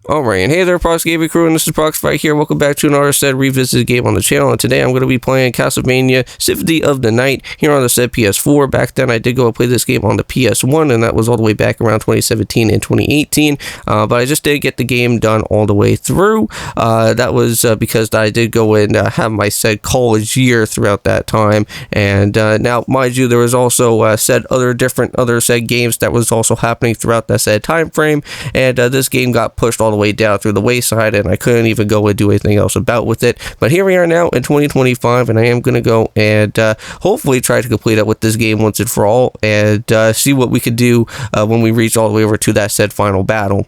Alright, and hey there, Prox Gaming Crew, and this is Proxify here. Welcome back to another said revisited game on the channel, and today I'm going to be playing Castlevania Symphony of the Night here on the said PS4. Back then, I did go and play this game on the PS1, and that was all the way back around 2017 and 2018, but I just didn't get the game done all the way through. That was because I did go and have my said college year throughout that time, and now, mind you, there was also said other said games that was also happening throughout that said time frame, and this game got pushed all the way down through the wayside, and I couldn't even go and do anything else about with it. But here we are now in 2025, and I am going to go and hopefully try to complete it with this game once and for all, and see what we could do when we reach all the way over to that said final battle.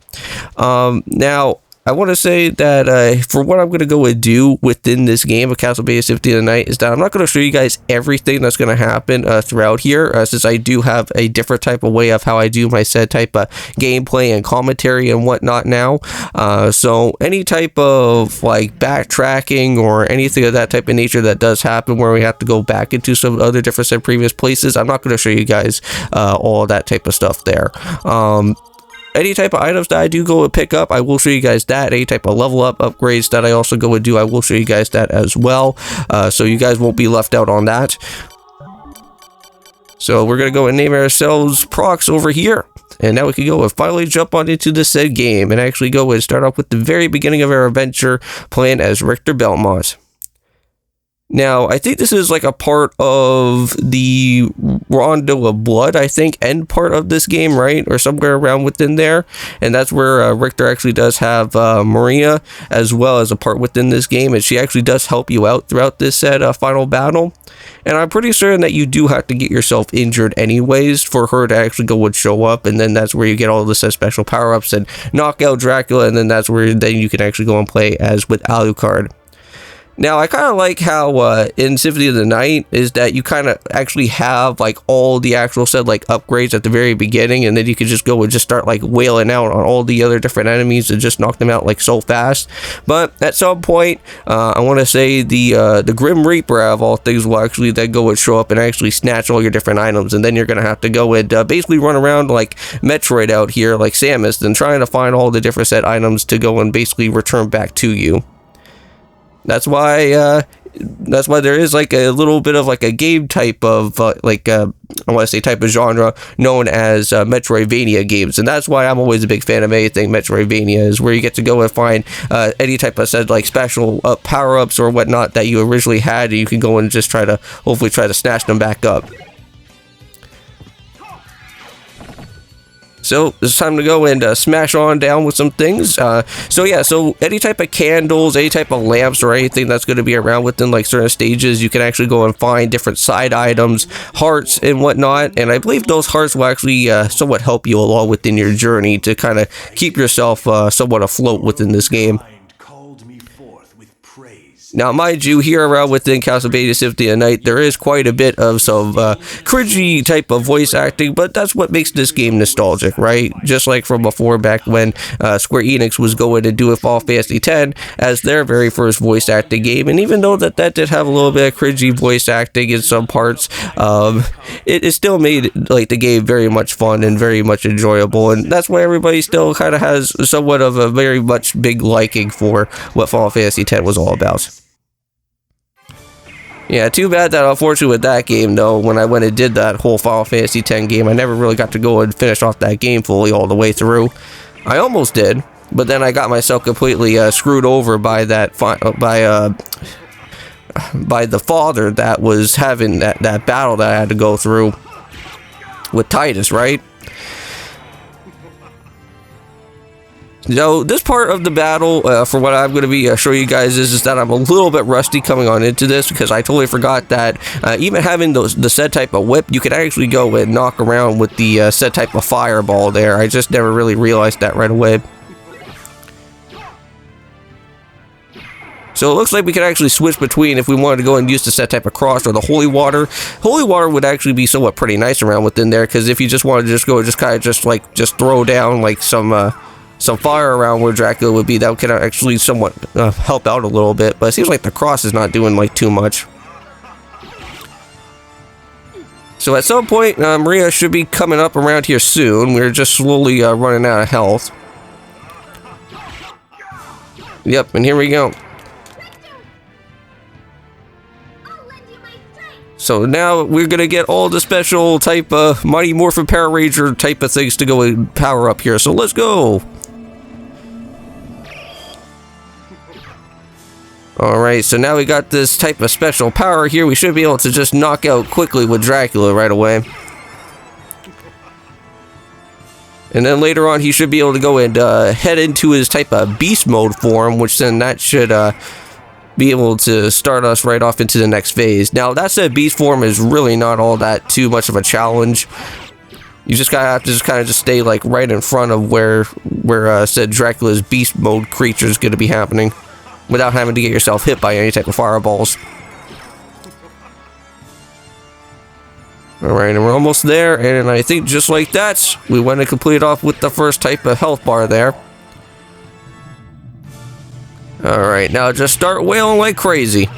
Now, I want to say that for what I'm going to go and do within this game of Castlevania Symphony of the Night is that I'm not going to show you guys everything that's going to happen throughout here, since I do have a different type of way of how I do my said type of gameplay and commentary and whatnot now. So any type of like backtracking or anything of that type of nature that does happen where we have to go back into some other different said previous places, I'm not going to show you guys all that type of stuff there. Any type of items that I do go and pick up, I will show you guys that. Any type of level up upgrades that I also go and do, I will show you guys that as well. So you guys won't be left out on that. So we're going to go and name ourselves Prox over here. And now we can go and finally jump on into the said game and actually go and start off with the very beginning of our adventure playing as Richter Belmont. Now, I think this is like a part of the Rondo of Blood, I think, end part of this game, right? Or somewhere around within there. And that's where Richter actually does have Maria as well as a part within this game. And she actually does help you out throughout this said final battle. And I'm pretty certain that you do have to get yourself injured anyways for her to actually go and show up. And then that's where you get all the said special power-ups and knock out Dracula. And then that's where then you can actually go and play as with Alucard. Now, I kind of like how in Symphony of the Night is that you kind of actually have like all the actual said like upgrades at the very beginning, and then you can just go and just start like wailing out on all the other different enemies and just knock them out like so fast. But at some point, I want to say the Grim Reaper of all things will actually then go and show up and actually snatch all your different items, and then you're gonna have to go and basically run around like Metroid out here, like Samus, and trying to find all the different set items to go and basically return back to you. That's why there is like a little bit of like a game type of I want to say type of genre known as Metroidvania games, and that's why I'm always a big fan of anything Metroidvania, is where you get to go and find any type of said like special power-ups or whatnot that you originally had, and you can go and just hopefully try to snatch them back up. So it's time to go and smash on down with some things. So yeah, so any type of candles, any type of lamps or anything that's going to be around within like certain stages, you can actually go and find different side items, hearts and whatnot. And I believe those hearts will actually somewhat help you along within your journey to kind of keep yourself somewhat afloat within this game. Now, mind you, here around within Castlevania Symphony of the Night, there is quite a bit of some cringy type of voice acting, but that's what makes this game nostalgic, right? Just like from before, back when Square Enix was going to do Final Fantasy X as their very first voice acting game, and even though that did have a little bit of cringy voice acting in some parts, it still made like the game very much fun and very much enjoyable, and that's why everybody still kind of has somewhat of a very much big liking for what Final Fantasy X was all about. Yeah, too bad that unfortunately with that game though, when I went and did that whole Final Fantasy X game, I never really got to go and finish off that game fully all the way through. I almost did, but then I got myself completely screwed over by that by the father that was having that battle that I had to go through with Titus, right? So this part of the battle, for what I'm going to be showing you guys is that I'm a little bit rusty coming on into this, because I totally forgot that even having the said type of whip, you could actually go and knock around with the said type of fireball there. I just never really realized that right away. So it looks like we could actually switch between if we wanted to go and use the set type of cross or the holy water. Holy water would actually be somewhat pretty nice around within there, because if you just wanted to just go and just throw down like some fire around where Dracula would be, that could actually somewhat help out a little bit, but it seems like the cross is not doing like too much. So at some point, Maria should be coming up around here soon. We're just slowly running out of health. Yep, and here we go. So now we're gonna get all the special type of Mighty Morphin Power Ranger type of things to go and power up here. So let's go. Alright, so now we got this type of special power here. We should be able to just knock out quickly with Dracula right away. And then later on he should be able to go and head into his type of beast mode form, which then that should be able to start us right off into the next phase. Now that said, beast form is really not all that too much of a challenge. You just gotta have to just kind of just stay like right in front of where said Dracula's beast mode creature is going to be happening, without having to get yourself hit by any type of fireballs. Alright, and we're almost there, and I think just like that, we went and completed off with the first type of health bar there. Alright, now just start wailing like crazy.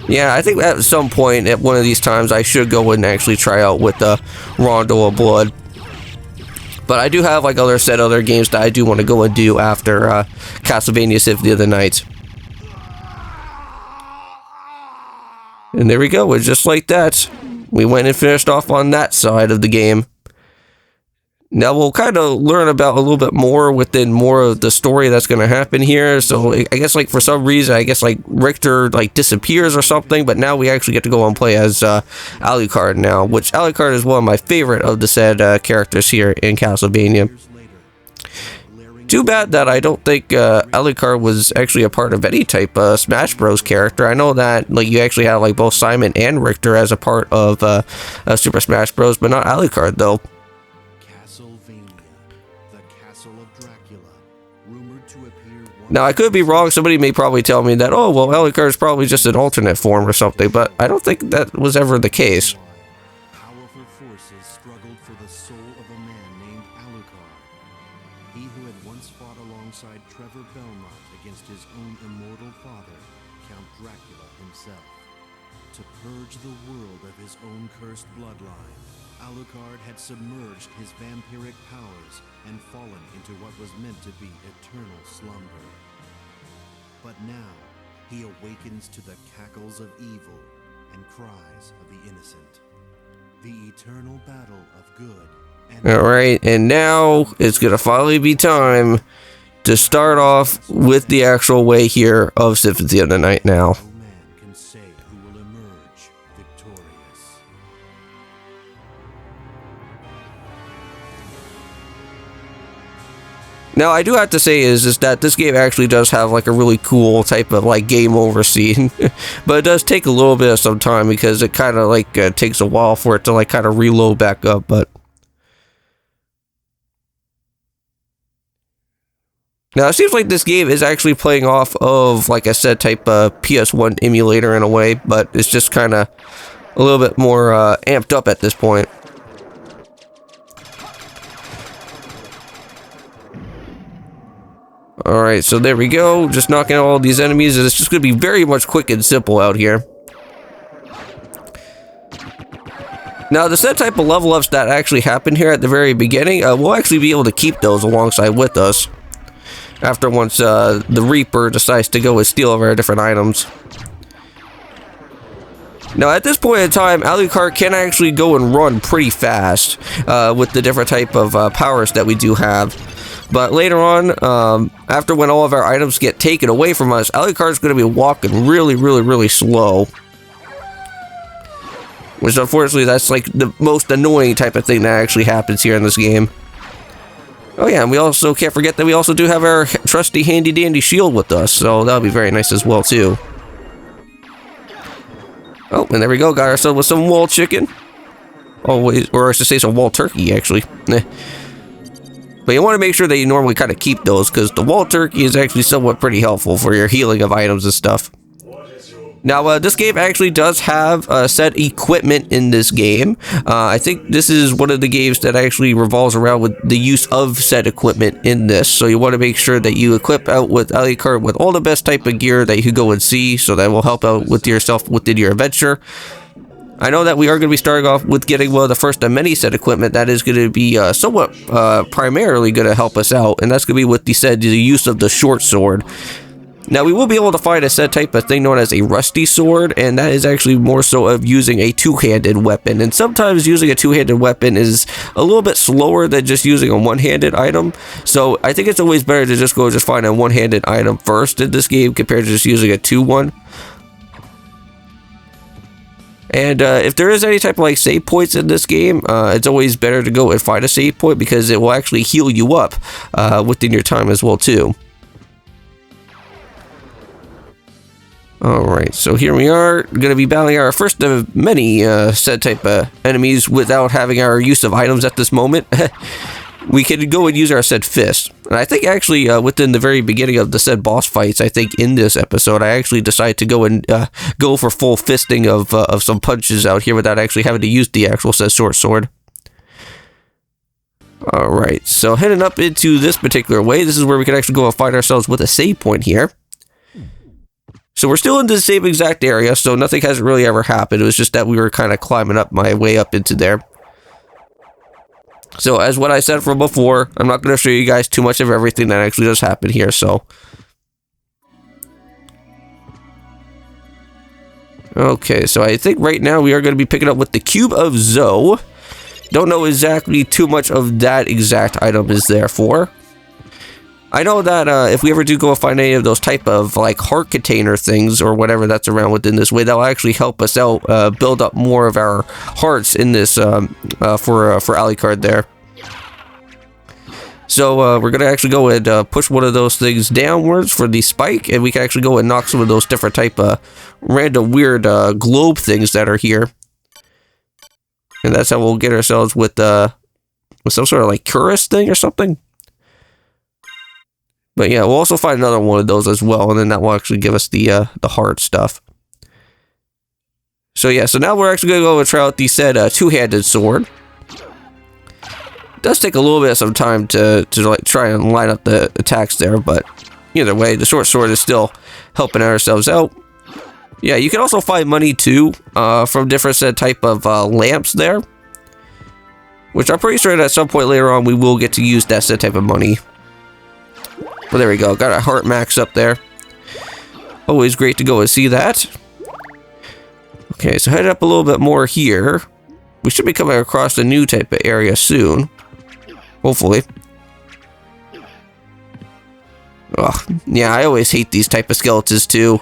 Yeah, I think at some point, at one of these times, I should go and actually try out with the Rondo of Blood. But I do have like other games that I do want to go and do after Castlevania Symphony of the Night. And there we go, it's just like that. We went and finished off on that side of the game. Now we'll kind of learn about a little bit more within more of the story that's going to happen here. So I guess like for some reason, I guess like Richter like disappears or something, but now we actually get to go and play as Alucard now, which Alucard is one of my favorite of the said characters here in Castlevania. Too bad that I don't think Alucard was actually a part of any type of Smash Bros character. I know that like you actually have like both Simon and Richter as a part of Super Smash Bros, but not Alucard though. Now, I could be wrong. Somebody may probably tell me that, oh, well, Alucard is probably just an alternate form or something, but I don't think that was ever the case. Powerful forces struggled for the soul of a man named Alucard. He who had once fought alongside Trevor Belmont against his own immortal father, Count Dracula himself. To purge the world of his own cursed bloodline, Alucard had submerged his vampiric powers and fallen into what was meant to be eternal slumber. But now, he awakens to the cackles of evil and cries of the innocent. The eternal battle of good and... Alright, and now it's gonna finally be time to start off with the actual way here of Symphony of the Night now. No man can say who will emerge victorious. Now, I do have to say is that this game actually does have like a really cool type of like game over scene, but it does take a little bit of some time because it kind of like takes a while for it to like kind of reload back up. But now it seems like this game is actually playing off of, like I said, type of PS1 emulator in a way, but it's just kind of a little bit more amped up at this point. Alright, so there we go, just knocking out all these enemies, and it's just going to be very much quick and simple out here. Now, the set type of level ups that actually happen here at the very beginning, we'll actually be able to keep those alongside with us. After once the Reaper decides to go and steal all our different items. Now, at this point in time, Alucard can actually go and run pretty fast with the different type of powers that we do have. But later on, after when all of our items get taken away from us, Alucard's going to be walking really slow. Which, unfortunately, that's like the most annoying type of thing that actually happens here in this game. Oh yeah, and we also can't forget that we also do have our trusty handy-dandy shield with us, so that'll be very nice as well, too. Oh, and there we go, got ourselves with some wall chicken. Oh, wait, or I should say some wall turkey, actually. But you want to make sure that you normally kind of keep those, because the wall turkey is actually somewhat pretty helpful for your healing of items and stuff. Now, this game actually does have set equipment in this game. I think this is one of the games that actually revolves around with the use of set equipment in this. So you want to make sure that you equip out with Alucard with all the best type of gear that you can go and see, so that will help out with yourself within your adventure. I know that we are going to be starting off with getting one of the first of many set equipment that is going to be somewhat primarily going to help us out, and that's going to be with the use of the short sword. Now, we will be able to find a set type of thing known as a rusty sword, and that is actually more so of using a two-handed weapon. And sometimes using a two-handed weapon is a little bit slower than just using a one-handed item. So I think it's always better to just find a one-handed item first in this game compared to just using a two-one. And if there is any type of like save points in this game, it's always better to go and find a save point because it will actually heal you up within your time as well too. Alright, so here we are, going to be battling our first of many set type enemies without having our use of items at this moment. We can go and use our said fist. And I think actually within the very beginning of the said boss fights, I think in this episode, I actually decided to go and go for full fisting of some punches out here without actually having to use the actual said short sword. Alright, so heading up into this particular way, this is where we can actually go and find ourselves with a save point here. So we're still in the same exact area, so nothing hasn't really ever happened. It was just that we were kind of climbing up my way up into there. So as what I said from before, I'm not going to show you guys too much of everything that actually does happen here, so. Okay, so I think right now we are going to be picking up with the Cube of Zoe. Don't know exactly too much of that exact item is there for. I know that if we ever do go and find any of those type of like heart container things or whatever that's around within this way, that'll actually help us out build up more of our hearts in this for Alucard there. So we're gonna actually go and push one of those things downwards for the spike, and we can actually go and knock some of those different type of random weird globe things that are here, and that's how we'll get ourselves with some sort of like Cuirass thing or something. But yeah, we'll also find another one of those as well, and then that will actually give us the hard stuff. So yeah, so now we're actually going to go and try out the said two-handed sword. It does take a little bit of some time to like try and line up the attacks there, but either way, the short sword is still helping ourselves out. Yeah, you can also find money too from different said type of lamps there, which I'm pretty sure that at some point later on we will get to use that said type of money. Well, there we go. Got a heart max up there. Always great to go and see that. Okay, so head up a little bit more here. We should be coming across a new type of area soon. Hopefully. Ugh. Yeah, I always hate these type of skeletons too.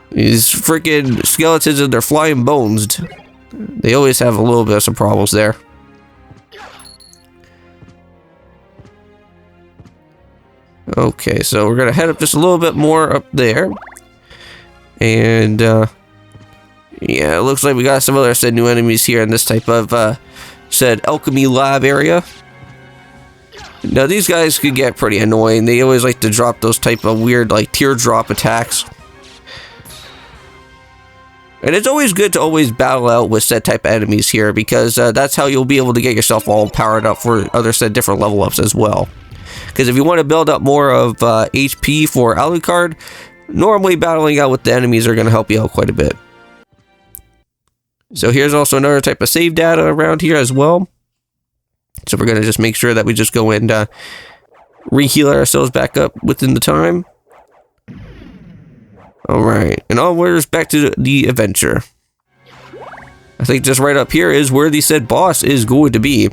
These freaking skeletons and their flying bones. They always have a little bit of some problems there. Okay, so we're gonna head up just a little bit more up there, and yeah, it looks like we got some other said new enemies here in this type of said alchemy lab area. Now these guys could get pretty annoying. They always like to drop those type of weird like teardrop attacks, and it's always good to always battle out with said type of enemies here because that's how you'll be able to get yourself all powered up for other said different level ups as well. Because if you want to build up more of HP for Alucard, normally battling out with the enemies are going to help you out quite a bit. So here's also another type of save data around here as well. So we're going to just make sure that we just go and re-heal ourselves back up within the time. Alright, and onwards back to the adventure. I think just right up here is where the said boss is going to be.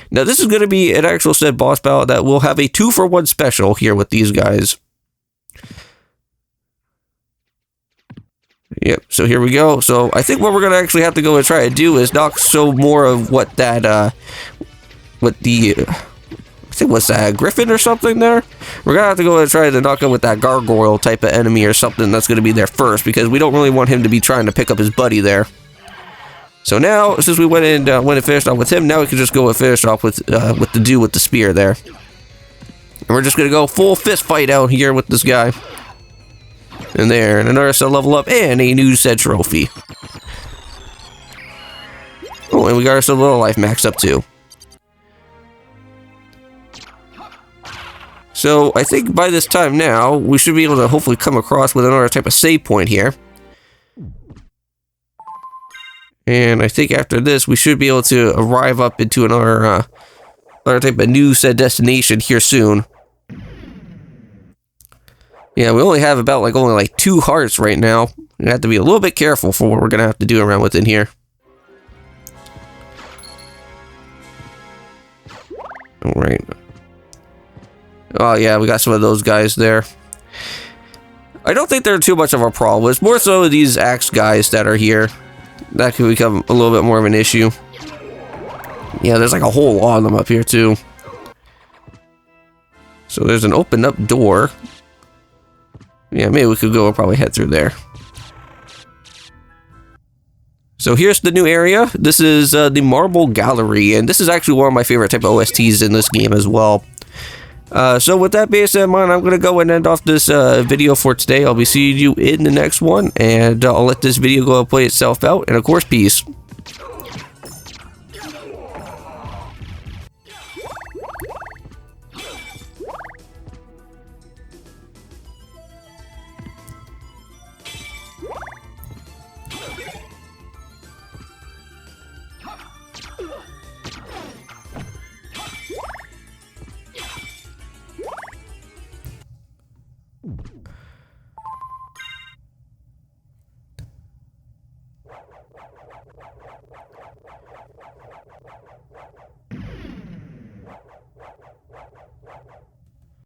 Now this is going to be an actual said boss battle that will have a 2-for-1 special here with these guys. Yep, so here we go. So I think what we're going to actually have to go and try to do is knock some more of what that, what the, I think what's that, Griffin or something there? We're going to have to go and try to knock him with that gargoyle type of enemy or something that's going to be there first because we don't really want him to be trying to pick up his buddy there. So now, since we went and finished off with him, now we can just go and finish off with the dude with the spear there. And we're just going to go full fist fight out here with this guy. And there, and another set level up, and a new said trophy. Oh, and we got ourselves a little life max up too. So, I think by this time now, we should be able to hopefully come across with another type of save point here. And I think after this, we should be able to arrive up into another type of new said destination here soon. Yeah, we only have about only like 2 hearts right now. We have to be a little bit careful for what we're gonna have to do around within here. All right. Oh yeah, we got some of those guys there. I don't think they're too much of a problem. It's more so these axe guys that are here. That could become a little bit more of an issue. Yeah, there's like a whole lot of them up here too. So there's an opened up door. Yeah, maybe we could go and probably head through there. So here's the new area. This is the Marble Gallery, and this is actually one of my favorite type of OSTs in this game as well. So with that being said in mind, I'm going to go and end off this video for today. I'll be seeing you in the next one, and I'll let this video go and play itself out, and of course, peace.